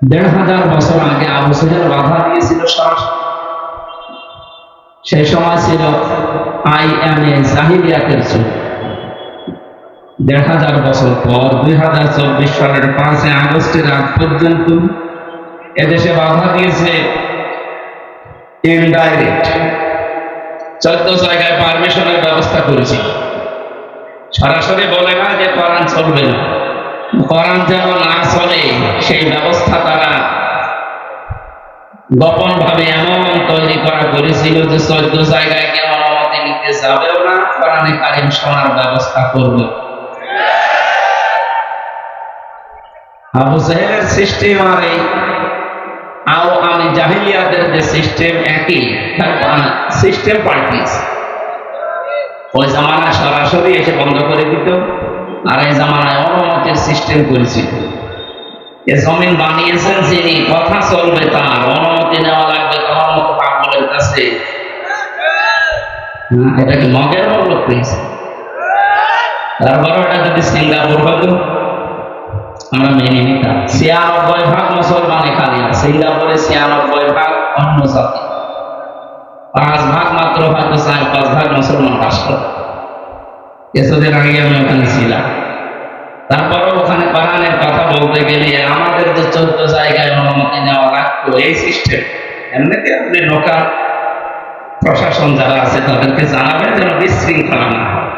১,৫০০ বছর আগে আবু সুফিয়ান বাধা দিয়েছিল সরাসরি। সেই সময় ছিল IMA জাহিলিয়াতের যুগ। ১,৫০০ বছর পর ২০২৪ সালের ৫ আগস্টের আগ পর্যন্ত এদেশে বাধা দিয়েছে ইনডাইরেক্ট ১৪ জায়গায় পারমিশনের ব্যবস্থা করেছি। সরাসরি বলে না যে কোরআন চলবে না, কোরআন যেন না চলে সেই ব্যবস্থা তারা গোপন ভাবে এমন তৈরি করা করেছিল যে ১৪ জায়গায় কেউ অনুমতি নিতে যাবেও না, কোরআনে কারিম শোনার ব্যবস্থা করবে। আবু জাহেলের সিস্টেম আর এই আমি জাহিলিয়াতের যে সিস্টেম একই, সিস্টেম পাল্টিয়েছে। ওই জামানায় সরাসরি এসে বন্ধ করে দিত, আর এই জামানায় অনুমতির সিস্টেম করেছিল। এ জমিন বানিয়েছেন যিনি, কথা চলবে তার, অনুমতি নেওয়া লাগবে তোমার মতো পাগলের কাছে। এটা কি মগের মূল্য পেয়েছে? তারপরে এটা যদি সিঙ্গাপুর হতো আমরা মেনে নিতাম। ৯৬% মুসলমান এখানে, সিঙ্গাপুরে ৯৬% অন্য জাতি, ৫% মাত্র হয়তো ৪-৫% মুসলমান বাস করে। কিছুদিন আগে আমি ওখানে ছিলাম। তারপরেও ওখানে কোরআনের কথা বলতে গেলে আমাদের যে ১৪ জায়গায় অনুমতি নেওয়া লাগতো, এই সিস্টেম এমনিতে আপনি লোকাল প্রশাসন যারা আছে তাদেরকে জানাবেন যেন বিশৃঙ্খলা না হয়।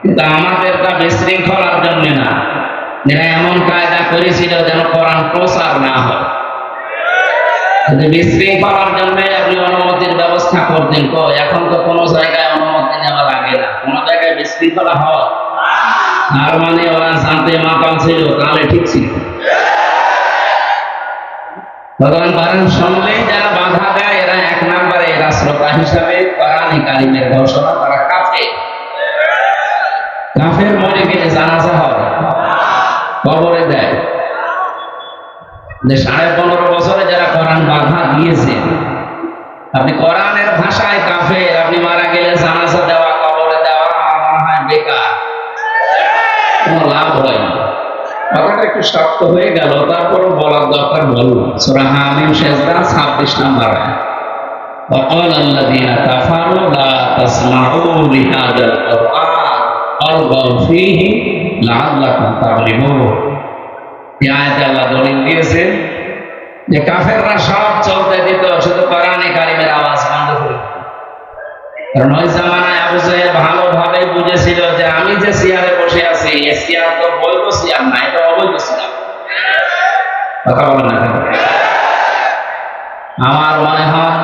কিন্তু আমাদেরটা বিশৃঙ্খলার জন্য না, এরা এমন কায়দা করেছিল যেন কোরআন প্রচার না হয়। যদি বিশৃঙ্খলার জন্য আপনি অনুমতির ব্যবস্থা করতেন, এখন তো কোনো জায়গায় অনুমতি নেওয়া লাগে না, কোনো জায়গায় বিশৃঙ্খলা হয়। তার মানে ওরা জানতে মাতাল ছিল, তাহলে ঠিক ছিল। ভগবান কোরআন শুনলেই যারা বাধা দেয়, এরা ১ নম্বরে এরা শ্রোতা হিসাবে কোরআনে কারিমের ঘোষণা, তারা কাফের। কাফের মরে গেলে জানাজা হয়, কবরে দেয়। যে ১৫.৫ বছরে যারা কোরআন বাধা দিয়েছে, আপনি কোরআনের ভাষায় কাফের, আপনি মারা গেলে জানাজা দেওয়া, কবরে দেওয়া আমার মনে হয় বেকার, কোনো লাভ হয় না। কথাটা একটু শক্ত হয়ে গেল, তারপরও বলার দরকার বলুন। সূরা হামিম সিজদা ২৬ নম্বর আয়াত। وقال الذين كفروا لا تسمعوا لهذا القرآن والغوا فيه لعلكم تغلبون। এই আয়াতে আল্লাহ দলিল দিয়েছেন যে কাফেররা সব চলতে দিত, শুধু কোরআনে কারিমের আওয়াজ বন্ধ করে দিত। কারণ ওই জামানায় আবু জাহেল ভালোভাবে বুঝেছিল যে আমি যে চেয়ারে বসে আছি, এই চেয়ার তো বৈধ চেয়ার না, এটা অবৈধ চেয়ার। কথা বলেন না কেন? আমার মনে হয়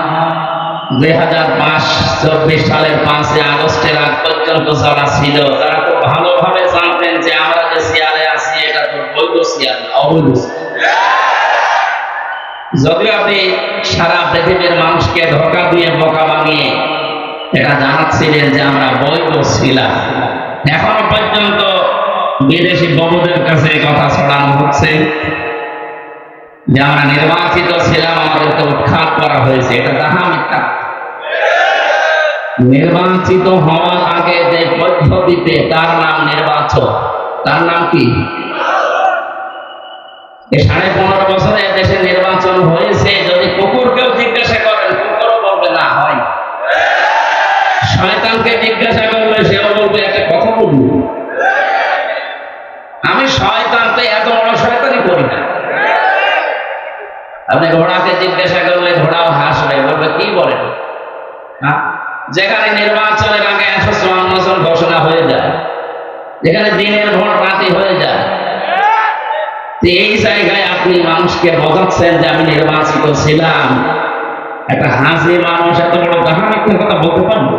২০২৪ সালের ৫ আগস্টের আগ পর্যন্ত যারা ছিল, তারা খুব ভালোভাবে জানতেন যে আমরা যে চেয়ারে আছি এটা তো বৈধ চেয়ার না, অবৈধ চেয়ার। যদিও আপনি সারা পৃথিবীর মানুষকে ধোঁকা দিয়ে বোকা বানিয়ে এটা জানাচ্ছিলেন যে আমরা বৈধ ছিলাম, এখনো পর্যন্ত বিদেশি বাবুদের কাছে কথা ছড়ানো হচ্ছে যে আমরা নির্বাচিত ছিলাম, আমাদেরকে উৎখাত করা হয়েছে। এটা তাহা মিথ্যা। নির্বাচিত হওয়ার আগে যে পদ্ধতিতে, তার নাম নির্বাচন। তার নাম কি? এই ১৫.৫ বছরে দেশে নির্বাচন হয়েছে। যদি কুকুরকেও জিজ্ঞাসা করেন, কুকুরও বলবে না হয়। শয়তানকে জিজ্ঞাসা করলে সেও বলবে একটা কথা বলবো, আমি শয়তানকে এত বড় শয়তানি করি না। আপনি ঘোড়াকে জিজ্ঞাসা করলে ঘোড়াও হাসবে, বলবে কি বলেন। যেখানে নির্বাচনের আগে ১৫৪ জন ঘোষণা হয়ে যায়, যেখানে দিনের ভোট রাতে হয়ে যায়, এই জায়গায় আপনি মানুষকে বোঝাচ্ছেন যে আমি নির্বাচিত ছিলাম। একটা হাসি মানুষ এত বড় মিথ্যা কথা বলতে পারবো?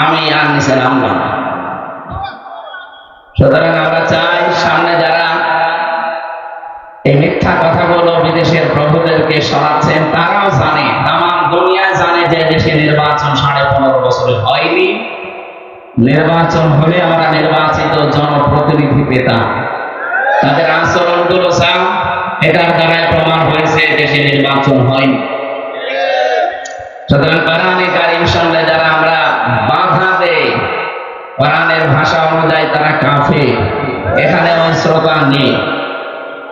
আমি আর নিছিলাম না। সুতরাং আমরা চাই সামনে যারা এই মিথ্যা কথাগুলো বিদেশের প্রভুদেরকে শোনাচ্ছেন, তারাও জানে, তাম দুনিয়া জানে যে দেশে নির্বাচন ১৫.৫ বছরে হয়নি। নির্বাচন হলে আমরা নির্বাচিত জনপ্রতিনিধি পেতাম। তাদের আচরণগুলো চাও, এটার দ্বারা প্রমাণ হয়েছে দেশে নির্বাচন হয়নি। সুতরাং কোরআনে কারিম শুনলে যারা আমরা বাধা দেই, কোরআনের ভাষা অনুযায়ী তারা কাফের। এখানে ওই শ্রোতা নেই।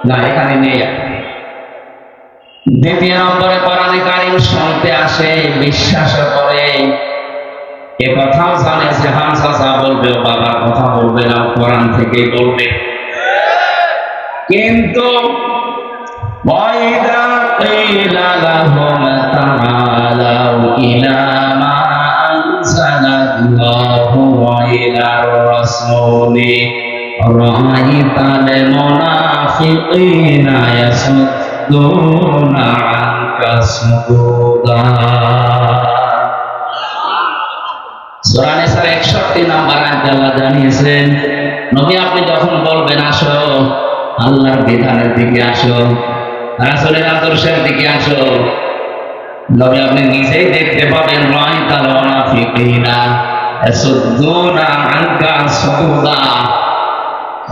না, এখানে নেই। দ্বিতীয় নম্বরে কোরআনে কারীম শুনতে আসে, বিশ্বাস করে, এ কথাও জানে যে হামসা যা বলবে ও বাবার কথা বলবে না, কোরআন থেকে বলবে। কিন্তু وَإِذَا قِيلَ لَهُمْ تَعَالَوْا إِلَى مَا أَنزَلَ اللَّهُ وَإِلَى الرَّسُولِ رَأَيْتَ الْمُنَافِقِينَ يَصُدُّونَ عَنكَ صُدُودًا। সূরা নিসার 61 নম্বর আয়াতে আল্লাহ জানিয়েছেন, নবী আপনি যখন বলবেন আসো আল্লাহর বিধানের দিকে আসো, রাসূলের আদর্শের দিকে আসো, নবী আপনি নিজেই দেখতে পাবেন রাআইতাল মুনাফিকিনা ইয়াসুদ্দুনা আনকা সুদুদা।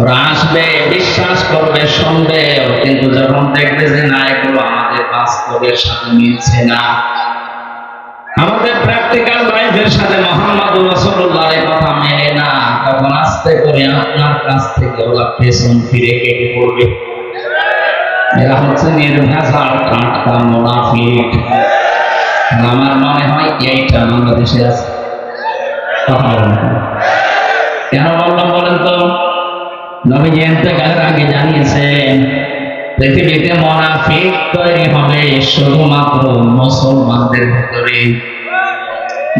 ওরা আসবে, বিশ্বাস করবে, শুনবে, কিন্তু যখন দেখবে যে না, এগুলো আমাদের বাস্তবের সাথে মিলছে না, আমাদের প্র্যাকটিক্যাল লাইফের সাথে মুহাম্মদুর রাসূলুল্লাহর কথা মেলে না, তখন আস্তে করে আপনার কাছ থেকে ওরা পেছন ফিরে কেটে পড়বে। এরা হচ্ছে নির্ভেজাল টাটকা মুনাফিক। আমার মনে হয় এইটা বাংলাদেশে আছে। কথা বলেন কেন বললাম বলেন তো? নবীজি ইন্তেকালের আগে জানিয়েছেন পৃথিবীতে মুনাফিক তৈরি হবে শুধুমাত্র মুসলমানদের ভিতরে।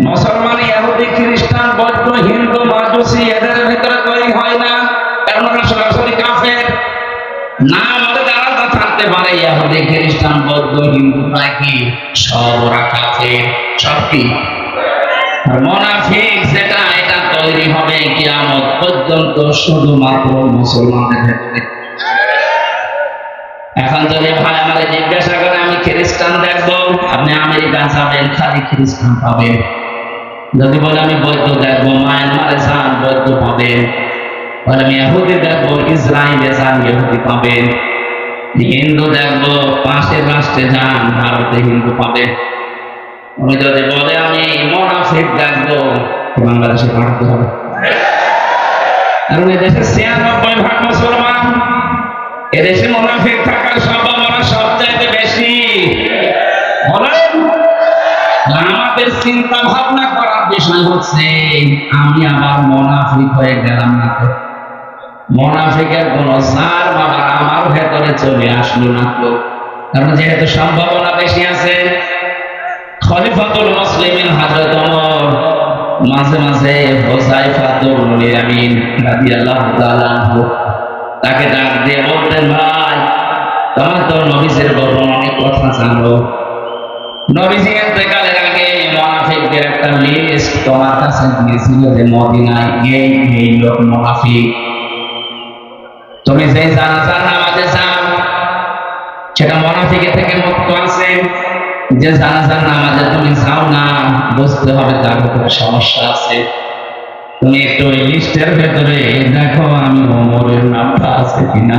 মুসলমান, ইহুদি, খ্রিস্টান, বৌদ্ধ, হিন্দু, মাজুসি এদের ভিতরে তৈরি হয় না, কারণ ওরা সরাসরি কাফের। না, আমাদের আলাদা থাকতে পারে, ইহুদি, খ্রিস্টান, বৌদ্ধ, হিন্দু নাকি সব ওরা কাফের, সব কি। আর মুনাফিক যেটা, এটা তৈরি হবে কিয়ামত পর্যন্ত শুধুমাত্র মুসলমানদের ভিতরে। এখন যদি ভাই আমাদের জিজ্ঞাসা করে আমি খ্রিস্টান দেখবো, আপনি আমেরিকা যাবেন খালি খ্রিস্টান পাবেন। যদি বলে আমি বৌদ্ধ দেখবো, মায়ানমারে যান বৌদ্ধ পাবেন। বলে আমি ইহুদি দেখবো, ইসরায়েলে যান ইহুদি পাবেন। হিন্দু দেখবো, পাশের রাষ্ট্রে যান ভারতে হিন্দু পাবেন। উনি যদি বলে আমি মুনাফিক দেখবো, বাংলাদেশে পাঠাতে হবে। কারণ এদেশে 96% মুসলমান, এদেশে মুনাফিক থাকার সম্ভাবনা সবচাইতে বেশি। আমাদের চিন্তা ভাবনা করার বিষয় হচ্ছে আমি আবার মুনাফিক হয়ে গেলাম না তো, মুনাফিকের কোন সার বাবা আমার ভেতরে চলে আসলো না তো। কারণ যেহেতু সম্ভাবনা বেশি আছে। খলিফাতুল মুসলিমিন হযরত ওমর মাঝে মাঝে হুযায়ফাতুল ইয়ামিন রাদিয়াল্লাহু তাআলা আনহু তাকে ডাক দিয়ে বলতেন, ভাই তোমার তো নবীজির বর্ণনা অনেক কথা জানো, নবীজি ইন্তেকালের আগে মুনাফিকদের একটা লিস্ট তোমার কাছে দিয়েছিল যে মদিনায় এই লোক মুনাফিক। তুমি যে জানাজার নামাজে যাও সেটা মুনাফিকের থেকে মুক্ত আছে। যে জানাজার নামাজে তুমি যাও না, বুঝতে হবে তার ভিতরে সমস্যা আছে। তুমি একটু ওই লিস্টের ভেতরে দেখো আমি ওমরের নামটা আছে কিনা।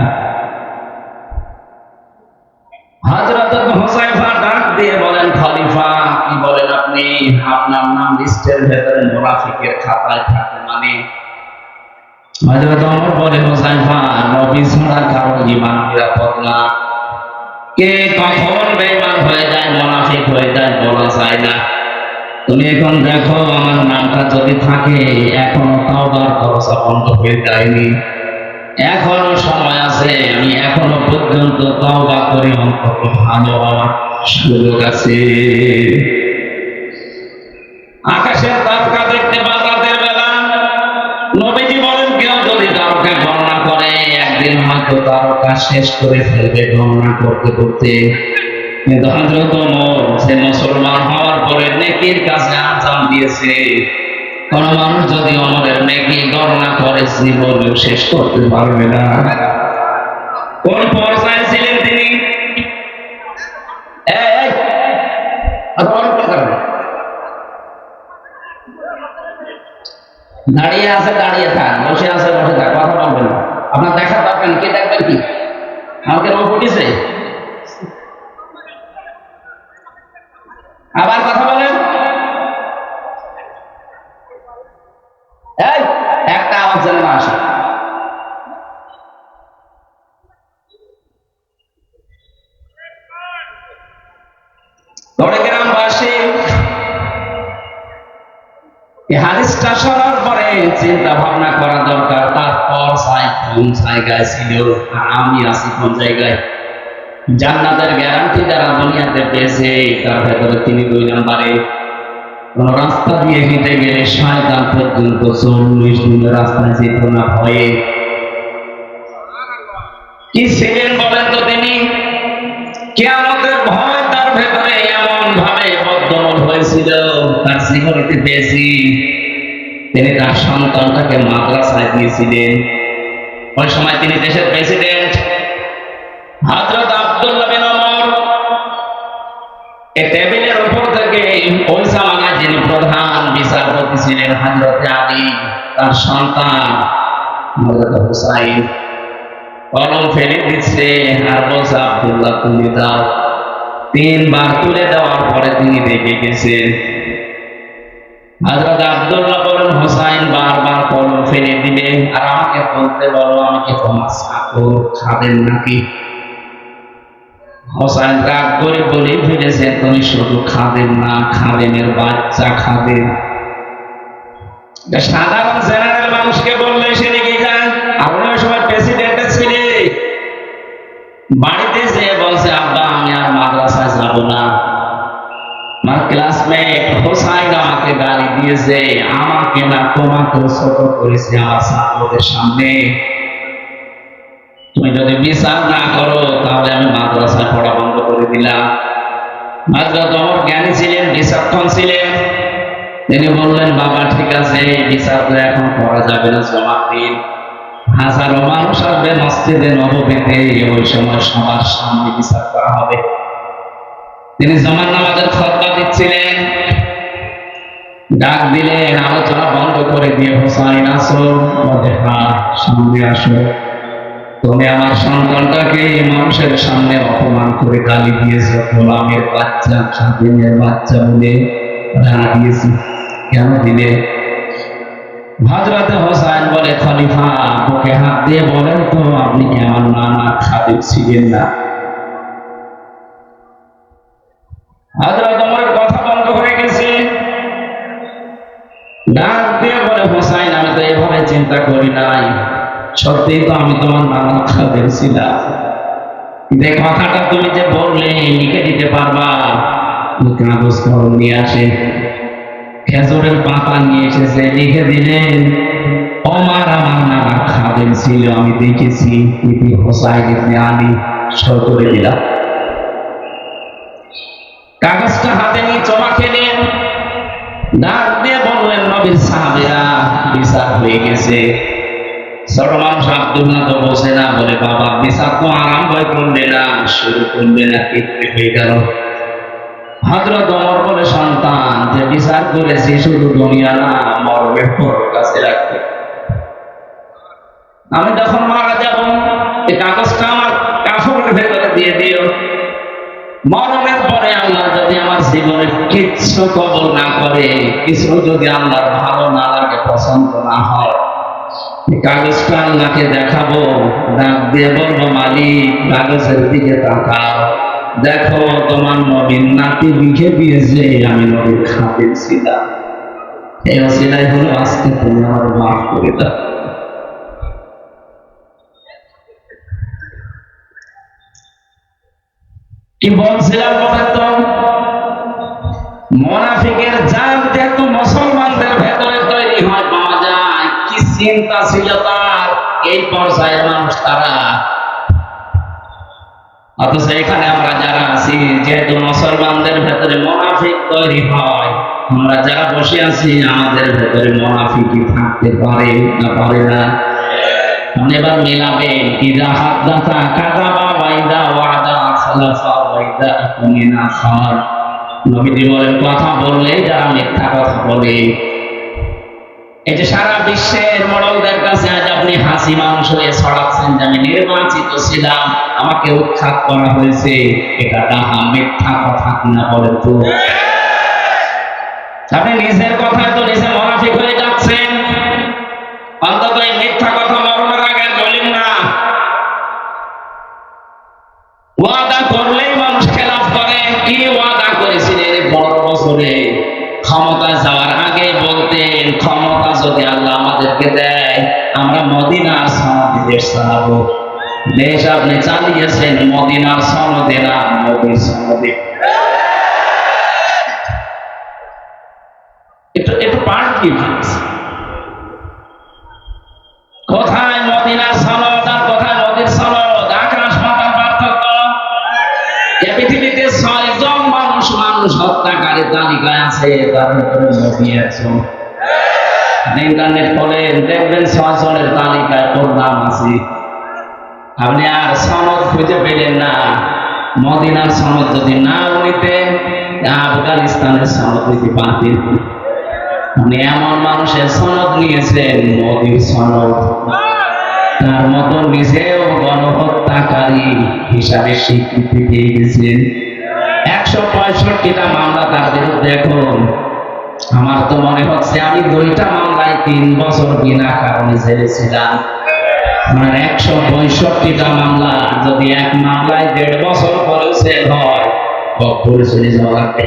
হযরত হুযায়ফা ডাক দিয়ে বলেন, খলিফা কি বলেন আপনি? আপনার নাম লিস্টের ভেতরে মুনাফিকের খাতায় থাকে মানে? হযরত ওমর বলে, হুযায়ফা নবী ছাড়া কারো ঈমান নিরাপদ না, কে কখন বেঈমান হয়ে যায় মুনাফিক হয়ে যায় বলা যায় না। তুমি এখন দেখো আমার নামটা যদি থাকে, এখনো তাওবার দরজা বন্ধ হয়ে যায়নি, এখনো সময় আছে, আমি এখনো পর্যন্ত তাওবা করে অন্তত ভালো হওয়ার সুযোগ আছে। আকাশের তারকা দেখতে পান রাতের বেলা। নবীজি বলেন কেউ যদি তারকা গণনা করে একদিন হয়তো তারকা শেষ করে ফেলবে গণনা করতে করতে। কিন্তু হযরত ওমর সে মুসলমান হওয়ার পরে নেকির কাজে আঞ্জাম দিয়েছে। কোন মানুষ যদি ওমরের নেকি গণনা করে জীবনেও শেষ করতে পারবে না। কোন পর্যায়ে ছিলেন তিনি? দাঁড়িয়ে আছে দাঁড়িয়ে থাক, বসে আছে বসে থাক, কথা বলবেন না। আপনার দেখা দরকার, কে দেখবেন কি? আমাকে রোগ উঠেছে, আবার কথা বলেন। এই একটা আওয়াজ যেন না আসে। পরে গ্রামবাসী এই হাদিসটা শোনার পরে চিন্তা ভাবনা করা দরকার, তারপর কোন জায়গায় ছিল আর আমি আছি কোন জায়গায়। জান্নাতের গ্যারান্টি যারা দুনিয়াতে পেয়েছে তার ভেতরে তিনি 2 নম্বরে। কোন রাস্তা দিয়ে হেঁটে গেলে শয়তান পর্যন্ত 40 দিনের রাস্তায় যেত না ভয়ে। কি ছিলেন বলেন তো তিনি? কিয়ামতের ভয় তার ভেতরে এমন ভাবে বদ্ধমূল হয়েছিল, তার সিকিউরিটি পেয়েছি। তিনি তার সন্তানটাকে মাদ্রাসায় দিয়েছিলেন। ওই সময় তিনি দেশের প্রেসিডেন্ট হযরত আব্দুল্লাহ বিন ওমর। এই টেবিলের উপর থেকে ওই জামানায় যিনি প্রধান বিচারপতি ছিলেন হযরত আলী, তার সন্তান হযরত হুসাইন কলম ফেলে দিচ্ছে আর বলছে আব্দুল্লাহ তুলে দাও। 3 বার তুলে দেওয়ার পরে তিনি রেগে গেছেন। হযরত আব্দুল্লাহ বলেন হুসাইন বারবার কলম ফেলে দিলে আর আমাকে বলতে বলো আমি কি তোমার চাকর খাবেন নাকি? হুসাইন রাগ করে বলে ফেলেছে তুমি শুধু খাবেন না, খাদেমের বাচ্চা খাবেন। সাধারণ জেনারেল মানুষকে বললে সে রেগে যায়। আপনি ওই সময় প্রেসিডেন্টের ছেলে, বাড়িতে যেয়ে বলছে আব্বা আমি আর মাদ্রাসায় যাব না, আমার ক্লাসমেট হোসাইন আমাকে গালি দিয়েছে, আমাকে না তোমাকে ছোট করেছে আমার ছাত্রদের সামনে। তুমি যদি বিচার না করো তাহলে আমি মাদ্রাসায় পড়া বন্ধ করে দিলাম। হযরত ওমর জ্ঞানী ছিলেন, বিচক্ষণ ছিলেন। তিনি বললেন বাবা ঠিক আছে, বিচার তো এখন করা যাবে না, জমা দিন। হাজারো মানুষ আসবে মসজিদে নববীতে, ওই সময় সবার সামনে বিচার করা হবে। তিনি জমান নামাজের খুতবা দিচ্ছিলেন, ডাক দিলেন, আলোচনা বন্ধ করে দিয়ে হোসাইন আসো, বলে হ্যাঁ সামনে আসো। তুমি আমার সন্তানটাকে মানুষের সামনে অপমান করে গালি দিয়েছো, গোলামের বাচ্চা খাদেমের বাচ্চা বলে গালি দিয়েছি, কেন দিলে? হযরত হোসাইন বলে খলিফা বুকে হাত দিয়ে বলেন তো আপনি কি আমার নানা খাদেম ছিলেন না? হযরত ওমরের কথা বন্ধ হয়ে গেছে। ডাক দিয়ে বলে হোসাইন আমি তো এভাবে চিন্তা করি নাই, সত্যি তো আমি তোমার নানা খাদেম ছিলাম। যে কথাটা তুমি যে বললে লিখে দিতে পারবা? কাগজ কলম নিয়ে আসে, খেজুরের পাতা নিয়ে এসেছে, লিখে দিলেন ওমর আমার নানা খাদেম ছিল, আমি দেখেছি। ইবনে হোসাইন ইবনে আলী সই করে দিলাম। কাগজটা হাতে নিয়ে চমা খেলেন, ডাক দিয়ে বললেন নবীর সাহাবীরা বিচার হয়ে গেছে। ছোট মানুষ আব্দুল্লাহ তো বসে না, বলে বাবা বিচার তো আরম্ভ করলে না, শুরু করলে না, কি হয়ে গেল? হযরত ওমর বলে সন্তান যে বিচার করেছি শুধু দুনিয়া না, মরণের পর কাছে রাখবে। আমি যখন মারা যাব এই কাগজটা আমার কাফনের ভেতরে দিয়ে দিও। মরণের পরে আল্লাহ যদি আমার জীবনে কিচ্ছু কবুল না করে, কিছু যদি আল্লাহর ভালো না লাগে, পছন্দ না হয়, কাগজটা আল্লাহকে দেখাবো, ডাক দিয়ে বলবো মালিক কাগজের দিকে তাকাও, দেখো তোমার নবীর নাতি লিখে দিয়েছে আমি নবীর খাদেম ছিলাম। এই ওসিলাই হলো আজকে তুমি আমার মাফ করে দাও। কি বলছিলাম বলেন তো? মুনাফিকের জাত যেহেতু মুসলমানদের ভেতরে তৈরি হয় পাওয়া যায়, কি চিন্তা ছিল তার, এই পর্যায়ের মানুষ তারা। অথচ এখানে আমরা যারা আছি, যেহেতু মুসলমানদের ভেতরে মুনাফিক তৈরি হয়, আমরা যারা বসে আছি আমাদের ভেতরে মুনাফিকই থাকতে পারে না পারে না? এবার মিলাবেন, ইদা হাদাসা কাযাবা ওয়া ইদা ওয়াদা খালাফা ওয়া ইদা আমিনা খান। নবীজি বলেন কথা বললে যারা মিথ্যা কথা বলে। এই যে সারা বিশ্বের মডেলদের কাছে আজ আপনি হাসি মানুষ হয়ে ছড়াচ্ছেন যে আমি নির্বাচিত ছিলাম, আমাকে উৎখাত করা হয়েছে, এটা ডাহা মিথ্যা কথা কিনা বলেন তো? আপনি নিজের কথায় তো নিজে মুনাফিক হয়ে যাচ্ছেন। অন্তত এই মিথ্যা কথা মরণের আগে বলেন না। ওয়াদা করলেই মানুষ খেলাফ করে। কি ওয়াদা করেছে বছরে ক্ষমতায় যাওয়ার আগে বলতেন, ক্ষমতা যদি আল্লাহ আমাদেরকে দেয় আমরা মদিনার সনদে দেশ চালাবো। দেশ আপনি চালিয়েছেন মদিনার সনদে না, নবীর সনদে। একটু পার্ট ডিফারেন্স। কোথায় মদিনার সনদ আর কোথায় নবীর সনদ, আকাশ পাতাল পার্থক্য। এ পৃথিবীতে ৬ জন মানুষ হত্যাকারী তালিকায় আছে, তার ভিতরে নবী একজন। ইন্টারনেট খোলেন, দেখবেন ৬ জনের তালিকায় ওর নাম আছে। আপনি আর সনদ খুঁজে পেলেন না। মদিনার সনদ যদি না নিতেন, আফগানিস্তানের সনদ নিতে পারতেন। আপনি এমন মানুষের সনদ নিয়েছেন, নবীর সনদ। তার মতো নিজেও গণহত্যাকারী হিসাবে স্বীকৃতি পেয়ে গেছেন। ১৬৫টা মামলা তার বিরুদ্ধে। এখন আমার তো মনে হচ্ছে আমি ২টা মামলায় ৩ বছর বিনা কারণে জেলে ছিলাম। ১৬৫টা মামলা, যদি এক মামলায় ১.৫ বছর পরে জেল হয়, কবরে চলে যাওয়া লাগবে।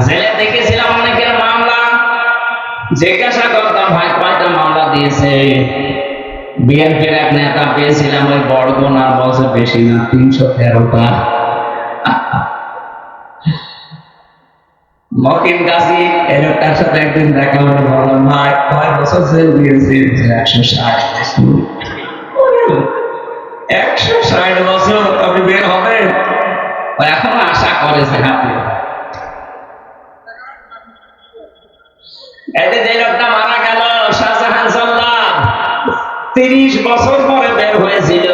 জেলে দেখেছিলাম অনেকের মামলা, জিজ্ঞাসা করতাম ভাই কয়টা মামলা দিয়েছে। বিএনপির এক নেতা পেয়েছিলাম ওই বড়গোনার, বলছে বেশি না, ৩১৩টা। মকিম গাজী এর তার সাথে একদিন দেখা হলো, বললাম ভাই কয় বছর জেল দিয়েছে? ১৬০ বছর। ১৬০ বছর আপনি বের হবেন? এখনো আশা করেছে হাতে। এতে যে লোকটা মারা গেল, শাহজাহান সাল্লাহ, ৩০ বছর পরে বের হয়েছিল।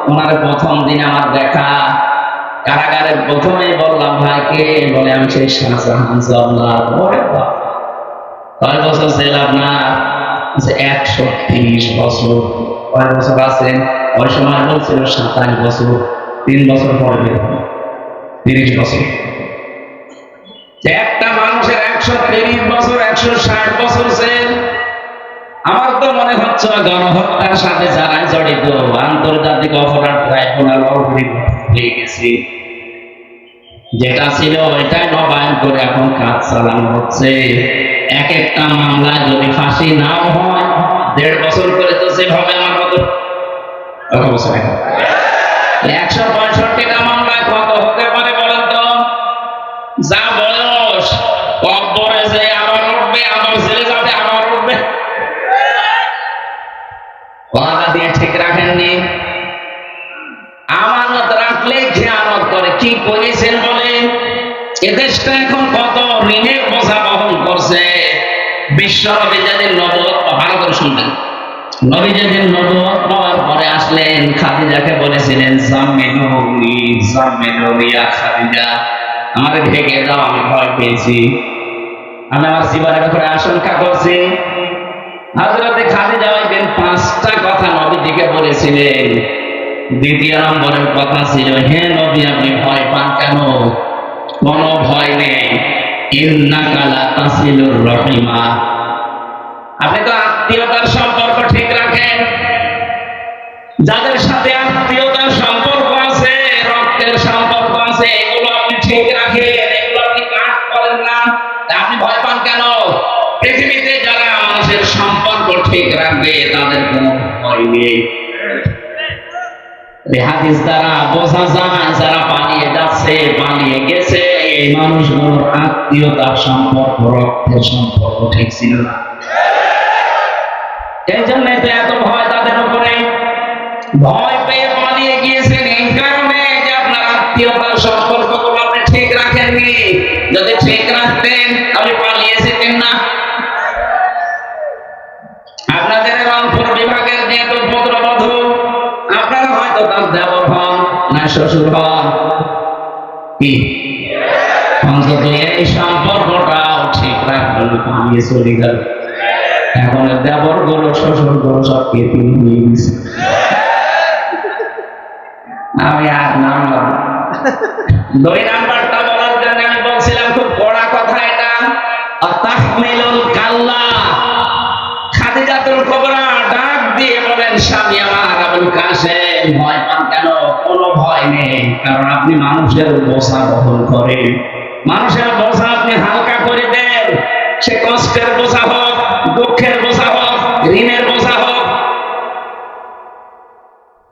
ওনার প্রথম দিন আমার দেখা কারাগারে, প্রথমেই বললাম ভাই কে? বলে আমি সেই শাহজাহান সাল্লাহ। কয় বছর জেল আপনার? ১৩০ বছর। কয় বছর আছেন? ওই সময় বলছিল ২৭ বছর। ৩ বছর পরে বের হল, ৩০ বছর। একটা মানুষের ১৩০ বছর, ১৬০ বছর জেল। আমার তো মনে হচ্ছে গণহত্যার সাথে যারা জড়িত, আন্তর্জাতিক অপরাধ ট্রাইব্যুনাল অলরেডি হয়ে গেছে। যেটা ছিল এটাই নবায়ন করে এখন কাজ চালানো হচ্ছে। এক একটা মামলায় যদি ফাঁসি নাও হয়, ১.৫ বছর করে তো জেল হবে। আমার কত বছর? ১৬৫টা মামলায় কত হতে পারে বলেন তো? যা বয়স, কবরে যে আবার উঠবে, আবার জেলে যাবে, আবার উঠবে। ওয়াদা দিয়ে ঠিক রাখেননি। আমানত রাখলে খেয়ানত করে। কি করেছেন বলে? এদেশটা এখন কত ঋণের বোঝা বহন করছে। বিশ্বনবী যেদিন নবুয়ত, ভালো করে শুনবেন, নবী যেদিন নবুয়ত পাওয়ার পরে আসলেন, খাদিজাকে বলেছিলেন জাম্মিলুনি জাম্মিলুনি ইয়া খাদিজা, আমারে ঢেকে দাও, আমি ভয় পেয়েছি, আমি আমার জীবনের ব্যাপারে আশঙ্কা করছি। হযরতে খাদিজা ওই দিন 5টা কথা নবীজিকে বলেছিলেন। দ্বিতীয় নম্বরের কথা ছিল, হে নবী আপনি ভয় পান কেন? কোনো ভয় নেই। ইন্নাকা লা তাসিলুর রহিমা, আপনি তো আত্মীয়তার সম্পর্ক ঠিক রাখেন। যাদের সাথে আত্মীয়তার সম্পর্ক আছে, রক্তের সম্পর্ক আছে, এগুলো আপনি ঠিক রাখেন, এগুলো আপনি কাট করেন না। আপনি ভয় পান কেন? পৃথিবীতে যারা মানুষের সম্পর্ক ঠিক রাখবে তাদের কোনো ভয় নেই। হাদিস দ্বারা বোঝা যায় যারা পালিয়ে যাচ্ছে, পালিয়ে গেছে, এই মানুষগুলোর আত্মীয়তার সম্পর্ক, রক্তের সম্পর্ক ঠিক ছিল না। এই জন্য তো এত ভয় তাদের উপরে। ভয় পেয়ে পালিয়ে গিয়েছেন এই কারণে যে আপনার আত্মীয়তার সম্পর্কগুলো আপনি ঠিক রাখেননি। যদি ঠিক রাখতেন তাহলে পালিয়ে যেতেন না। আপনাদের রংপুর বিভাগের যেহেতু পুত্রবধূ, আপনারা হয়তো তার দেবর হন না শ্বশুর হন, কি অন্তত এই সম্পর্কটাও ঠিক রাখবেন, পালিয়ে চলে গেল। এখন দেবর গুলো, শ্বশুর গুলো সব কেটে নিয়ে গেছে। আমি আর নামলাম 2 নাম্বারটা বলার জন্য আমি বলছিলাম খুব কড়া কথা এটা। তাহমিলুল কাল্লা, খাদিজাতুল কুবরা ডাক দিয়ে বলেন, স্বামী আমার আবুল কাসেম ভয় পান কেন? কোনো ভয় নেই, কারণ আপনি মানুষের বোঝা বহন করেন। মানুষের বোঝা আপনি হালকা করে দেন, সে কষ্টের বোঝা হোক, দুঃখের বোঝা হোক, ঋণের বোঝা হোক।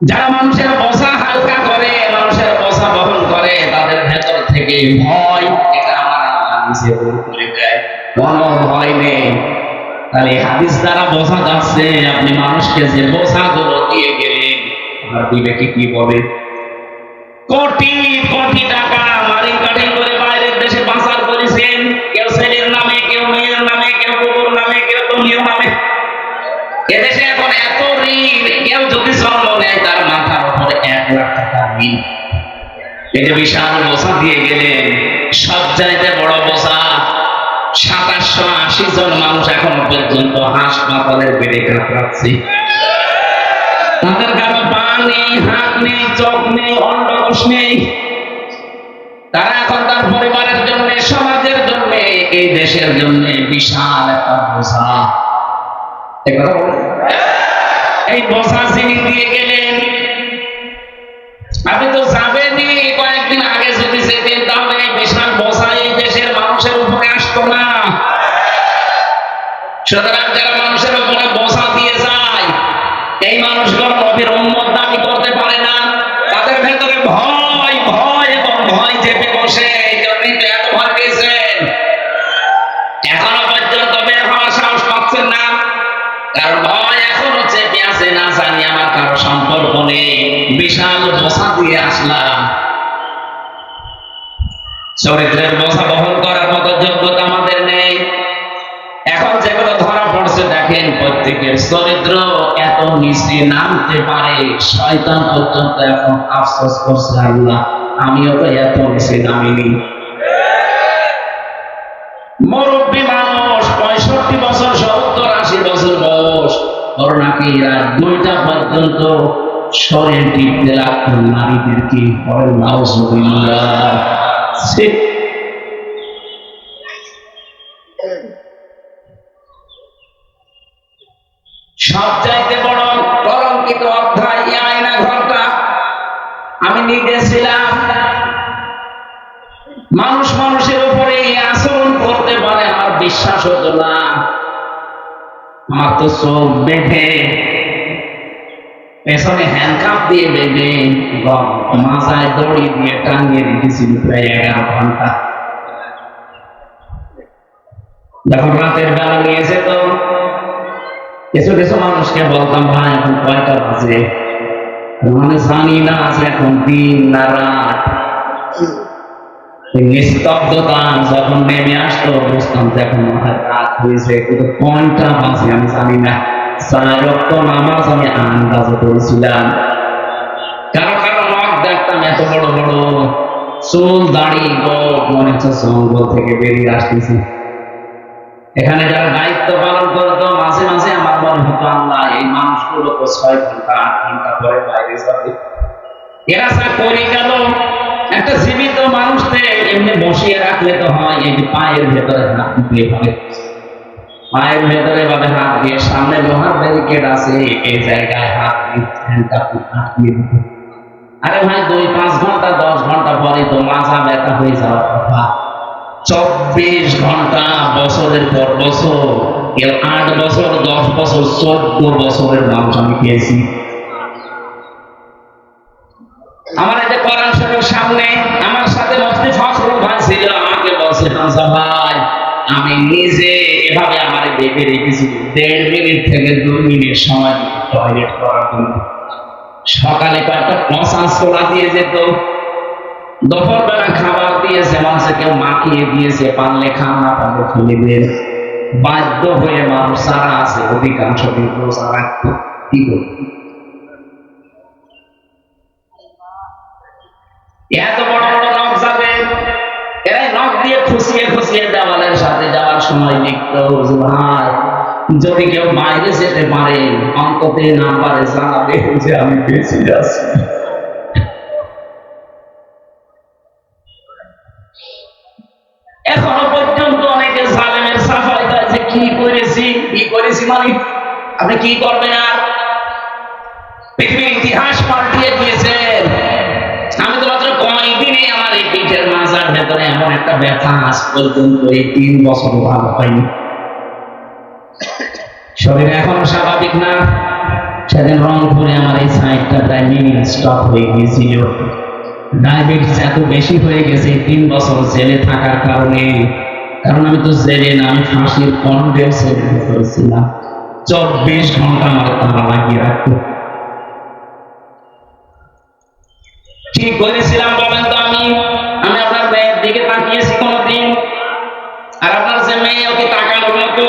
যারা মানুষের বোঝা হালকা করে, মানুষের বোঝা বহন করে, তাদের ভেতর থেকে ভয়, এটা আমার আল্লাহ নিজে দূর করে দেয়, কোনো ভয় নেই। তাহলে হাদিস দ্বারা বোঝা যাচ্ছে আপনি মানুষকে যে বোঝাগুলো দিয়ে গেলেন, আপনার বিবেকে কি বলে? কোটি কোটি টাকা মারি কাটি করে বাইরের দেশে পাচার করেছেন, কেউ ছেলের নামে, কেউ মেয়ের নামে, কেউ কুকুর নামে, কেউ তুমিও নামে। এদেশে এখন এত ঋণ, কেউ যদি জন্ম নেয় তার মাথার উপরে 1 লাখ টাকা ঋণ। এটা বিশাল বোঝা দিয়ে গেলেন। সবচাইতে বড় বোঝা, 2780 জন মানুষ এখনো পর্যন্ত হাসপাতালের বেডে কাতরাচ্ছে। তাদের কারো পা নেই, হাত নেই, চোখ নেই, অন্ডকোষ নেই। তারা এখন তার পরিবারের জন্য, সমাজের জন্য, এই দেশের জন্য বিশাল একটা বোঝা। এই বোঝা যিনি দিয়ে গেলেন, আপনি তো যাবেনই। কয়েকদিন আগে যদি যেতেন তাহলে এই বিশাল বোঝা এই দেশের মানুষের উপরে আসতো না। সুতরাং যারা মানুষের উপরে বোঝা দিয়ে যায়, এই মানুষগুলো নবীর উম্মত দাবি করতে পারে না। তাদের ভেতরে ভয়, ভয় এবং ভয় চেপে বসে। এই জন্যই তো এত ভয় পেয়েছেন, এখনো পর্যন্ত বের হওয়ার সাহস পাচ্ছেন না, কারণ ভয় এখনো চেপে আছে। না জানি আমার কারো সম্পর্ক নেই, বিশাল বোঝা দিয়ে আসলাম। চরিত্রের বোঝা বহন করার মতো যোগ্যতা আমাদের নেই। এখন যেগুলো ধরা পড়ছে দেখেন, প্রত্যেকের চরিত্র এত নিচে নামতে পারে, শয়তান পর্যন্ত এখন আফসোস করছে, আল্লাহ আমিও তো এত নিচে নামিনি। মুরব্বী মানুষ, 65 বছর, 70-80 বছর বয়স, ওর নাকি রাত 2টা পর্যন্ত শরীর টিপতে লাগতো নারীদেরকে। সবচাইতে বড় কলঙ্কিত অধ্যায় এই আয়না ঘরটা। আমি নিজে ছিলাম। মানুষ মানুষের উপরে এই আচরণ করতে পারে আমার বিশ্বাস হতো না। আমার তো চোখ বেঁধে, পেছনে হ্যান্ডকাপ দিয়ে বেঁধে, মাথায় দড়ি দিয়ে টাঙিয়ে রেখেছিল প্রায় 11 ঘন্টা। যখন রাতের বেলা নিয়ে যেত, কিছু কিছু মানুষকে বলতাম, ভাই এখন কয়টা বাজে? মানে জানি না আছে এখন দিন না রাত। নিস্তব্ধতা যখন নেমে আসতো, বুঝতাম যে এখন রাত হয়েছে, কিন্তু কোনটা বাজে আমি জানি না। 4 ওয়াক্ত নামাজ আমি আন্দাজে করেছিলাম। কারো কারো নখ দেখতাম এত বড় বড়, চুল দাড়ি, মনে হচ্ছে জঙ্গল থেকে বেরিয়ে আসতেছি। এখানে যারা দায়িত্ব পালন করতো, মাঝে মাঝে আমার মনে হতো, আল্লাহ এই মানুষগুলো তো 6 ঘন্টা 8 ঘন্টা পরে বাইরে যাবে, এরা যা করে গেল। একটা জীবিত মানুষকে এমনি বসিয়ে রাখলে তো হয়, এই পায়ের ভেতরে হাত দিয়ে হবে, পায়ের ভেতরে ভাবে হাত দিয়ে, সামনে লোহার ব্যারিকেড আছে, এই জায়গায় হাত দিয়ে দিতে। আরে ভাই 2-5 ঘন্টা 10 ঘন্টা পরে তো মাজা ব্যথা হয়ে যাওয়ার কথা। 24 ঘন্টা, বছরের পর বছর, 8 বছর, 10 বছর, 14 বছরের মানুষ আমি পেয়েছি। আমার এই যে কোরআন শরীফের সামনে আমার সাথে মুফতি ফখরুল ভাই ছিল, আমাকে বলছে, হামজা ভাই আমি নিজে এভাবে আমার বেঁধে রেখেছি 1.5 মিনিট থেকে 2 মিনিট সময় টয়লেট করার জন্য। সকালে কয়েকটা পচা ছোলা দিয়ে যেত, দুপুর বেলা খাবার দিয়েছে, মানুষে কেউ মাখিয়ে দিয়েছে, পারলে খান না পারলে ফেলে দেন। বাধ্য হয়ে মানুষ সারা আছে, অধিকাংশ কিন্তু সারা কি করবে? এত বড় বড় নখ যাবে, এরাই নখ দিয়ে খুশিয়ে খুশিয়ে দেওয়ালের সাথে যাওয়ার সময় লিখতো, ভাই যদি কেউ বাইরে যেতে পারে অন্তত নাম্বারে জানাবে যে আমি বেঁচে আছি। এখনো পর্যন্ত অনেকে জালেমের সাফাই দেয় যে কি করেছি মানে আপনি কি করবেন? আর পৃথিবীর ইতিহাস পাল্টিয়ে দিয়েছেন। ভিতরে এমন একটা ব্যথা আজ পর্যন্ত এই 3 বছর ভালো হয়নি। শরীর এখনো স্বাভাবিক না। সেদিন রংপুরে আমার এই সাইডটা প্রায় মিনি স্টপ হয়ে গিয়েছিল। ডায়াবেটিস এত বেশি হয়ে গেছে 3 বছর জেলে থাকার কারণে। কারণ আমি তো জেলে না, আমি ফাঁসির কনডেন্সের ভিতরে ছিলাম। 24 ঘন্টা আমার তালা লাগিয়ে রাখতো। কি করেছিলাম বলেন তো? আমি আপনার মেয়ের দিকে তাকিয়েছি কোনদিন? আর আপনার যে মেয়ে, ওকে তাকানোর মতো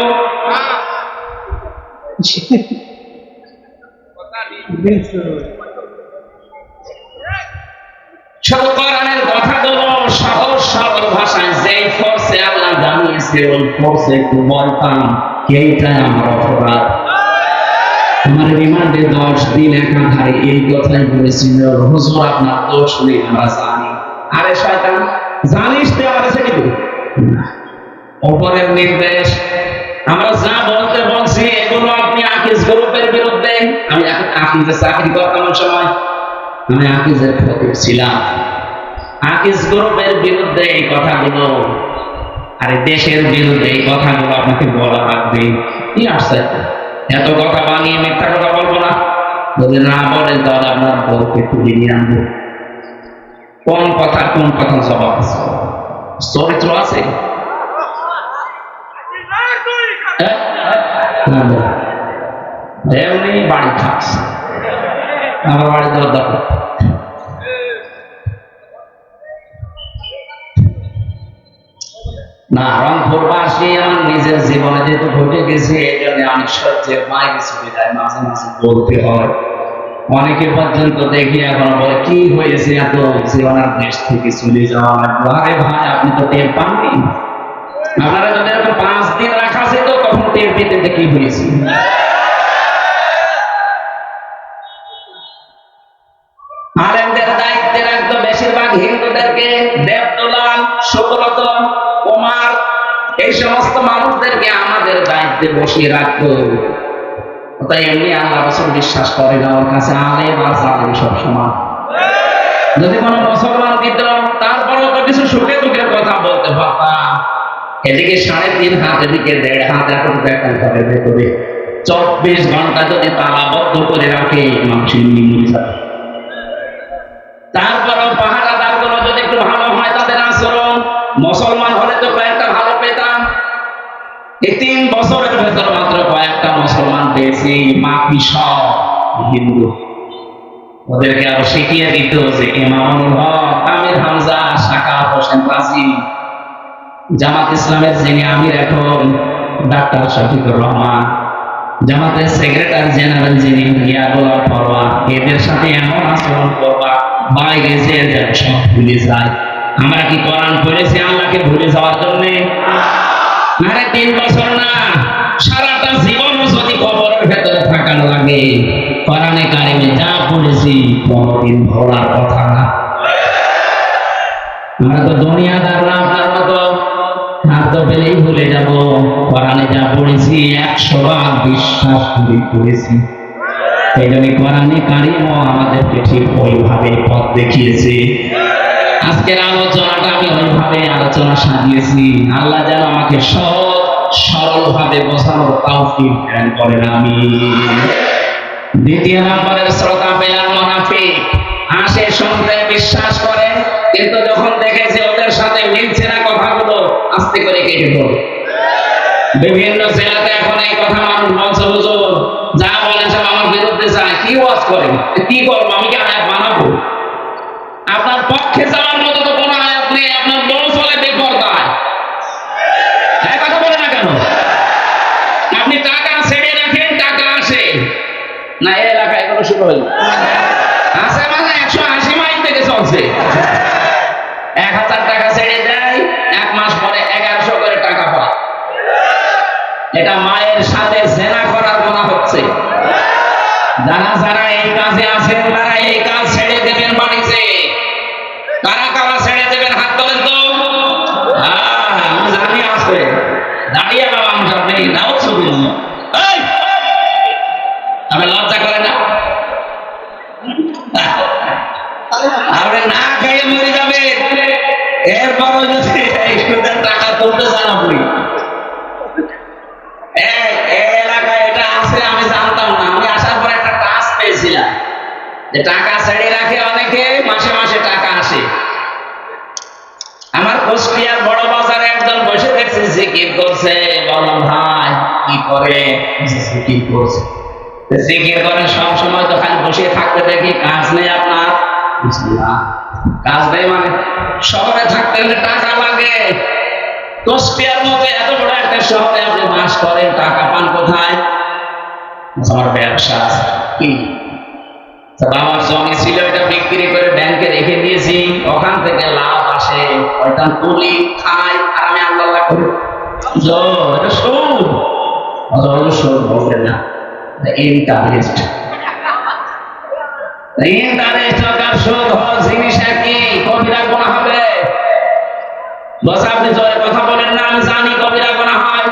শুধু কোরআনের কথাগুলো সহজ সরল ভাষায় যেই ফোর্সে আল্লাহ জানিয়েছে ওই ফোর্সে একটু বলতাম, এইটাই আমার অপরাধ। আমার রিমান্ডে 10 দিন একাধারে এই কথাই বলেছিল, হুজুর আপনার দোষ নেই, আমরা জানি। আরে শয়তান, জানিস তো আমরা ছেড়ে দেব? ওপরের নির্দেশ। আমরা যা বলতে বলছি এগুলো আপনি আকিজ গ্রুপের বিরুদ্ধে। আমি আকিজে চাকরি করতাম ওই সময়, আমি আকিজের খতিব ছিলাম। আকিজ গ্রুপের বিরুদ্ধে এই কথাগুলো, আরে দেশের বিরুদ্ধে এই কথাগুলো আপনাকে বলা লাগবে? কি আসছে? এত কথা বানিয়ে মিথ্যা কথা বলবো না। যদি না বলেন তাহলে আপনার বউকে তুলে নিয়ে আনবো। কোন কথা জবাব আছে? চরিত্র আছে? এমনি বাড়ি থাকছে, আমার বাড়ি দেওয়ার দরকার না। রংপুরবাসী আমার নিজের জীবনে যেহেতু ঘটে গেছে, এই জন্য আমি সহ্যের বাইরে চলে যাই, মাঝে মাঝে বলতে হয়। অনেকে পর্যন্ত দেখি এখন বলে, কি হয়েছে এত জীবনের দেশ থেকে চলে যাওয়া? আরে ভাই, আপনি তো টের পাননি। আপনারা যদি এরকম 5 দিন রাখা যেত তখন টের পেতেন যে কি হয়েছে। আলেমদের দায়িত্বে রাখতো বেশিরভাগ হিন্দুদেরকে, দেবদোলাল, সুব্রত, কুমার, এই সমস্ত মানুষদেরকে আমাদের দায়িত্বে বসিয়ে রাখতো। তাই এমনি আল্লাহ রাসূল বিশ্বাস করে না, ওর কাছে আলেম আর জালেম সব সমান। যদি কোনো মুসলমান দিত, তারপরেও তো কিছু সুখে দুঃখের কথা বলতে পারতাম। এদিকে 3.5 হাত, এদিকে 1.5 হাত, এখন দেখা করে ভেতরে 24 ঘন্টা যদি তালাবদ্ধ করে রাখে, মানুষের নিমুড়ি যাবে। তারপরেও পাহারাদার গুলো যদি একটু ভালো হয় তাদের আচরণ, মুসলমান হলে তো কয়েকটা ভালো পেতাম। এই 3 বছরের ভেতর মাত্র কয়েকটা মুসলমান পেয়েছি, বাকি সব হিন্দু। ওদেরকে আরো শিখিয়ে দিত যে ইমামুল হক, আমির হামজা, শাকাত হোসেন রাজি, জামাত ইসলামের যিনি আমির এখন ডাক্তার শফিকুর রহমান, জামাতের সেক্রেটারি জেনারেল যিনি মিয়াদুল ফরওয়ার্ড, এদের সাথে এমন আচরণ করবা বাইরে যে সব ভুলে যায়। আমরা কি কোরআন পড়েছি আল্লাহকে ভুলে যাওয়ার জন্য? আরে 3 বছর না, সারাটা জীবন যদি কবরের ভেতরে থাকার লাগে, কোরআনে কারিমে যা পড়েছি কোনদিন ভোলার কথা না। আমরা তো দুনিয়াদার না আপনার মতো, খাদ্য পেলেই ভুলে যাব। কোরআনে যা পড়েছি 100 বার বিশ্বাস করে পড়েছি। এই জন্য কোরআনে কারিমও আমাদেরকে ঠিক ওইভাবে পথ দেখিয়েছে। আজকের আলোচনাটা আমি ওইভাবে আলোচনা সাজিয়েছি, আল্লাহ যেন আমাকে সহজ সরল ভাবে বোঝানোর তৌফিক দান করেন। আমি 2 নম্বরের শ্রোতা পেলাম মুনাফিক। আসে শুনতে বিশ্বাস করে, কিন্তু যখন দেখেছে ওদের সাথে মিলছে না কথাগুলো, আস্তে করে কেটে পড়ে। বিভিন্ন জেলাতে এখন এই কথা মানুষ বলছে, হুজুর যা বলেন সব আমার বিরুদ্ধে যায়। কি ওয়াজ করেন? কি করবো? আমি কি আয়াত বানাবো? আপনার পক্ষে যাওয়ার মতো তো কোনো আয়াত নেই। আপনার বউ চলে বেপরদায়, কথা বলে না কেন? আপনি টাকা ছেড়ে রাখেন, টাকা আসে না? এই এলাকায় এখনো শুরু হইল, আসে মানে 180 মাইল থেকে চলছে। 1000 টাকা ছেড়ে দেয়, 1 মাস পরে 1100 করে টাকা পায়। এটা মায়ের সাথে জেনা করার মনে হচ্ছে। যারা এই কাজে আছেন তারা এই কাজ ছেড়ে দেবেন বাড়িতে। কারা কারা ছেড়ে দেবেন হাত তোলেন তো। আমি জানি আছে, দাঁড়িয়ে বাবা আমার নেই, নাও ছবি। আমি লজ্জা করে না? আপনি না খেয়ে মরে যাবে, এরপর স্টুডেন্ট টাকা তুলতে চান আপনি? এলাকায় এটা আছে, আমি জানতাম না। আমি আসার পর একটা টাস্ক পেয়েছিলাম যে টাকা ছেড়ে রাখে অনেকে, মাসে মাসে টাকা আসে। আমার কুষ্টিয়ার বড় বাজারে একজন বসে দেখছি জিকির করছে। বললাম ভাই কি করে? জিকির করছে। জিকির করে সব সময় তো খালি বসে থাকতে দেখি, কাজ নেই আপনার? কাজ নেই মানে শহরে থাকতে হলে টাকা লাগে। কুষ্টিয়ার মতো এত বড় একটা শহরে আপনি বাস করেন, টাকা পান কোথায়? আমার ব্যবসা আছে। কি? বাবার জমি ছিল, এটা বিক্রি করে ব্যাংকে রেখে দিয়েছি, ওখান থেকে লাভ আসে, ওইটা তুলি খাই, আর আমি আল্লাহ করি। এটা সুদ। সুদ বলবেন না, ইন্টারেস্ট। ইন্টারেস্ট আর সুদ হওয়ার জিনিস একই, কবিরা গুনাহ হবে। বস আপনি জোরে কথা বলেন না, আমি জানি কবিরা গুনাহ হয়।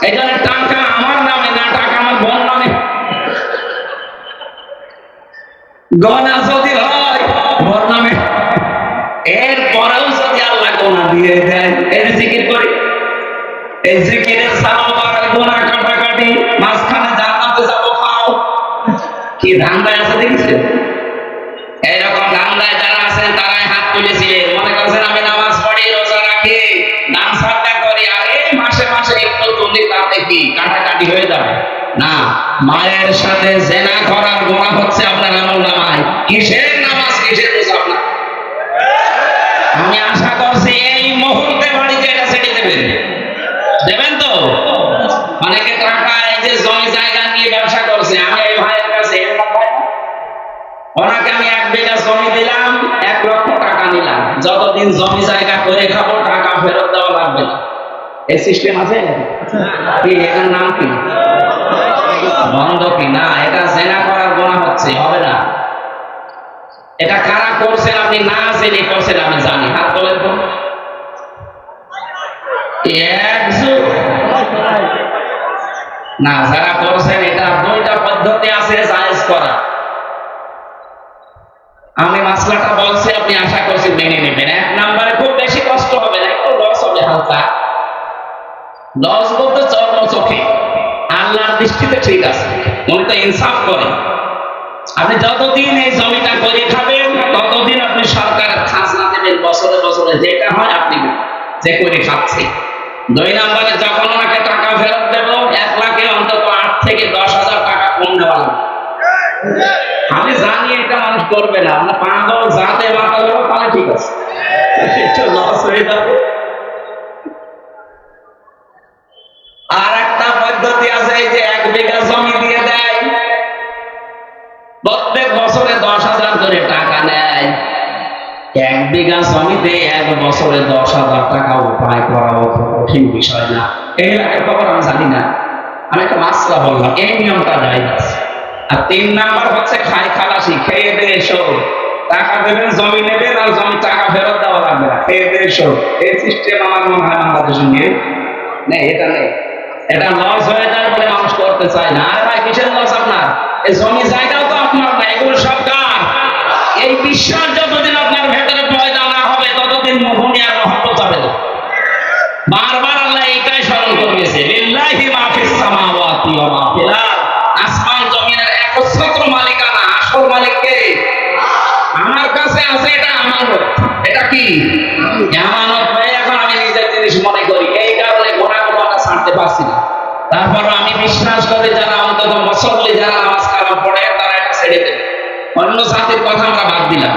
এই জন্য টাকা আমার নামে না, টাকা আমার বোন নামে। গনা যদি হয় বোন নামে, এরপরেও যদি আল্লাহ গোনা দিয়ে দেয়, এর জিকির করি, এই জিকিরের সালাবার গোনা কাটাকাটি, মাঝখানে জান্নাতে যাবো খাও, কি ধান্দায় আছে দেখছেন? এইরকম ধান্দায় যারা আছেন তারাই হাত তুলেছিলেন। মনে করছেন আমি নামাজ পড়ি, রোজা রাখি, দান সাদকা করি, আর এই মাসে মাসে একটু তুলি, তাতে কি কাটাকাটি হয়ে যাবে? না, মায়ের সাথে জেনা করার গোনা হচ্ছে আপনার আমলনামায়। কিসের নামাজ, কিসের রোজা আপনার? আমি আশা করছি এই মুহূর্তে বাড়িতে এটা ছেড়ে দেবেন। দেবেন তো? অনেকে টাকা এই যে জমি জায়গা নিয়ে ব্যবসা করছে। আমি এই ভাইয়ের কাছে, ওনাকে আমি 1 বিঘা জমি দিলাম, 1 লক্ষ টাকা নিলাম, যতদিন জমি জায়গা করে খাবো টাকা ফেরত দেওয়া লাগবে না। এই সিস্টেম আছে কি? এটার নাম কি? বন্ধকি। না, এটা জেনা করার গোনা হচ্ছে, হবে না। এটা কারা করছেন আপনি না জেনে করছেন? আমি জানি, হাত তোলেন তো। না, যারা করছেন এটা 2টা পদ্ধতি আছে জায়েজ করা। আমি মাসলাটা বলছি, আপনি আশা করছি মেনে নেবেন। 1 নম্বরে খুব বেশি কষ্ট হবে না, একটু লস হবে হালকা। লস বলতে চর্ম চোখে, আল্লাহর দৃষ্টিতে ঠিক আছে, উনি তো ইনসাফ করেন। আপনি যতদিন এই জমিটা করে খাবেন, ততদিন আপনি সরকারের খাজনা দেবেন, বছরে বছরে যেটা হয় আপনি যে করে খাচ্ছে। 2 নম্বরে যখন ওনাকে টাকা ফেরত দেবো, 1 লাখে অন্তত 8 থেকে 10,000 টাকা কম দেওয়া লাগবে। আমি জানি এটা মানুষ করবে না, আমরা পাগল যাতে মাথা দেবো, তাহলে ঠিক আছে, একটু লস হয়ে যাবে। আর একটা পদ্ধতি আছে, এই যে 1 বিঘা জমি দিয়ে দেয়, প্রত্যেক বছরে 10,000 করে টাকা নেয়। 1 বিঘা জমিতে 1 বছরে 10,000 টাকা উপায় করা কঠিন বিষয় না। এই এলাকার খবর আমি জানি না, আমি একটা মাসলা বললাম, এই নিয়মটা জায়েজ আছে। আর 3 নাম্বার হচ্ছে খাই খালাসি, খেয়ে দিয়ে এসো, টাকা দেবেন, জমি নেবেন, আর জমি টাকা ফেরত দেওয়া লাগবে না, খেয়ে দিয়ে এসো। এই সিস্টেম আমার মনে হয় বাংলাদেশে নেই। এটা নেই, এটা লস হয়ে যায় বলে মানুষ করতে চায় না। আরে ভাই, কিসের লস আপনার? এই জমি জায়গাও তো আপনার না, এগুলো সব কার? এই বিশ্বাস যতদিন আপনার ভেতরে পয়দা না হবে, ততদিন মোহনী আর মহব্বত যাবে না। বারবার আল্লাহ এইটাই স্মরণ করিয়েছে, লিল্লাহি মা ফিস সামাওয়াতি ওয়া মা ফিল আরদ। আসমান জমিনের একচ্ছত্র মালিকানা, আসল মালিক কে? আমার কাছে আছে, এটা আমানত। এটা কি আমানত? হয়ে এখন আমি নিজের জিনিস মনে করি, এই কারণে গোনাগুলোটা ছাড়তে পারছি না। তারপর আমি বিশ্বাস করি যারা অন্তত মুসল্লি, যারা নামাজ কালাম পড়ে, তারা এটা ছেড়ে দেবে। অন্য জাতির কথা আমরা বাদ দিলাম,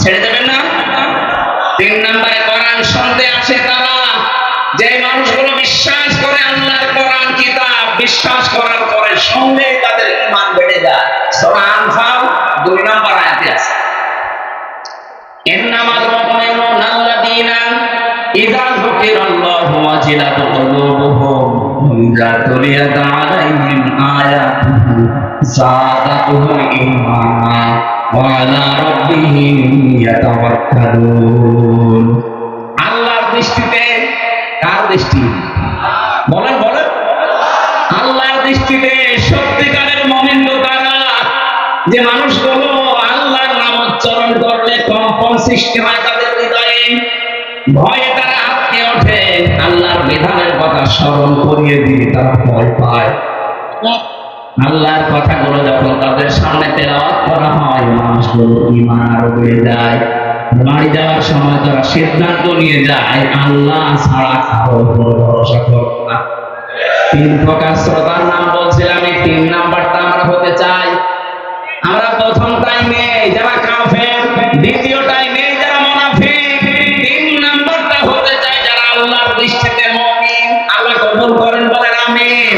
ছেড়ে দেবেন না? 3 নম্বরে কোরআন শুনতে আসে তারা, যে মানুষগুলো বিশ্বাস করে আল্লাহর কোরআন কিতাব, বিশ্বাস করার পরে সঙ্গে তাদের ঈমান বেড়ে যায়। সূরা আনফাল 2 নম্বর আয়াতে আছে, ইন্নামাল মুমিনুনা আল্লাযীনা ইযা যুকিরাল্লাহু ওয়াজিলাত কুলুবুহুম ওয়া ইযা তুলিয়াত আলাইহিম আয়াতুহু যাদাতুহুম ঈমানা ওয়া আলা রাব্বিহিম ইয়াতাওয়াক্কালুন। আল্লাহর দৃষ্টিতে, কার দৃষ্টি? বলেন বলেন। আল্লাহর দৃষ্টিতে সত্যিকারের মুমিন তারা, যে মানুষগুলো আল্লাহর নাম উচ্চারণ করলে কম্পন সৃষ্টি হয় তাদের হৃদয়ে, ভয়ে তারা হাতকে জেগে ওঠে, আল্লাহর বিধানের কথা স্মরণ করিয়ে দিয়ে তারা ভয় পায়। আল্লাহর কথাগুলো যখন তাদের সামনে তেলাওয়াত করা হয়, মানুষগুলো ঈমান আরো বেড়ে যায়। বাড়ি যাওয়ার সময় তারা সিদ্ধান্ত নিয়ে যায়, আল্লাহ ছাড়া কারো উপর ভরসা করব না। 3 প্রকার শ্রোতার নাম বলছিলাম, এই 3 নাম্বারটা আমরা হতে চাই। আমরা প্রথমটাই নেই যারা কাফের, দ্বিতীয়টাই নেই যারা মুনাফিক, 3 নাম্বারটা হতে চাই যারা আল্লাহর দৃষ্টিতে মুমিন। আল্লাহ কবুল করেন, বলেন আমিন।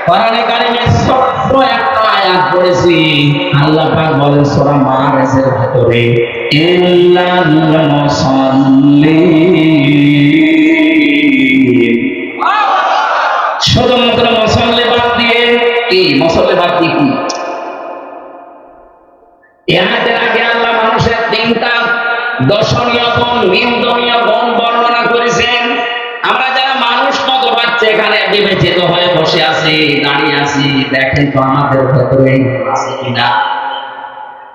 কোরআনে কারিমে ছোট্ট একটা আয়াত পড়েছি, আল্লাহ পাক বলেন সূরা মাআরিজের ভিতরে, ইল্লাল মুসাল্লিন, শুধুমাত্র মুসল্লি বাদ দিয়ে। কি মুসল্লি বাদ দিয়ে? কি এর আগে আল্লাহ মানুষের 3টা দর্শনীয় গুণ, নিন্দনীয় গুণ বর্ণনা করেছেন। আমরা যারা মানুষ কত পাচ্ছে এখানে বিবেচিত হয়ে বসে আছি, দাঁড়িয়ে আছি, দেখেন তো আমাদের ভেতরে আছে কিনা।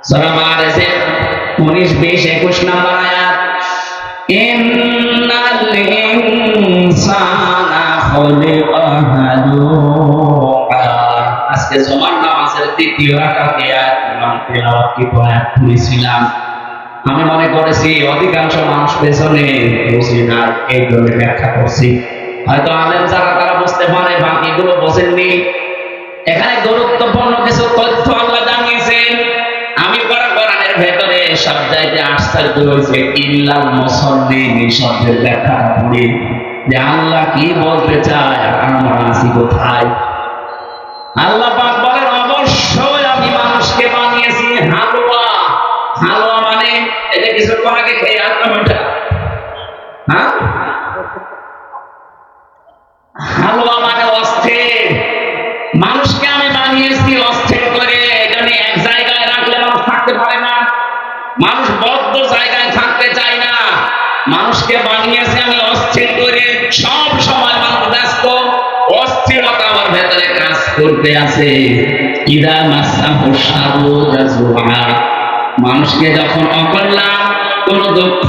সূরা মাআরিজের 19, 20, 21 নাম্বার আয়াত, ইন্নাল ইনসানা খুলিকা হালুআ। আজকে জুমার নামাজের 2য় রাকাতে আয়াত তেলাওয়াত কি আয়াত পড়েছিলাম। আমি মনে করেছি অধিকাংশ মানুষ পেছনে বুঝি না, এই জন্য ব্যাখ্যা করছি। হয়তো আলেম যারা তারা বুঝতে পারে, বাকিগুলো বোঝেননি। এখানে গুরুত্বপূর্ণ কিছু তথ্য আল্লাহ জানিয়েছেন। আমি কোরআনের ভেতরে সব জায়গায় আশ্চর্য হয়েছে, ইল্লাল মুসাল্লিন এই শব্দের ব্যাখ্যা পড়ি যে আল্লাহ কি বলতে চায় আর আমরা আছি কোথায়। আল্লাহ পাক বলেন, অবশ্যই আমি মানুষকে বানিয়েছি হালুয়া। হালুয়া মানে এটা কিছুক্ষণ আগে খেয়ে আসলাম ওটা, হ্যাঁ? হালুয়া মানে অস্থির। মানুষকে আমি বানিয়েছি অস্থির করে, এজন্য এক জায়গায় রাখলে মানুষ থাকতে পারে না। মানুষ বদ্ধ জায়গায় থাকতে চায় না। মানুষকে বানিয়েছি আমি অস্থির করে, সব সময় মানুষ ব্যস্ত, অস্থিরতা আমার ভেতরে কাজ করতে আছে। ইদা মাসাহু শাররু জাযুআ, মানুষকে যখন অকল্যাণ, কোন দুঃখ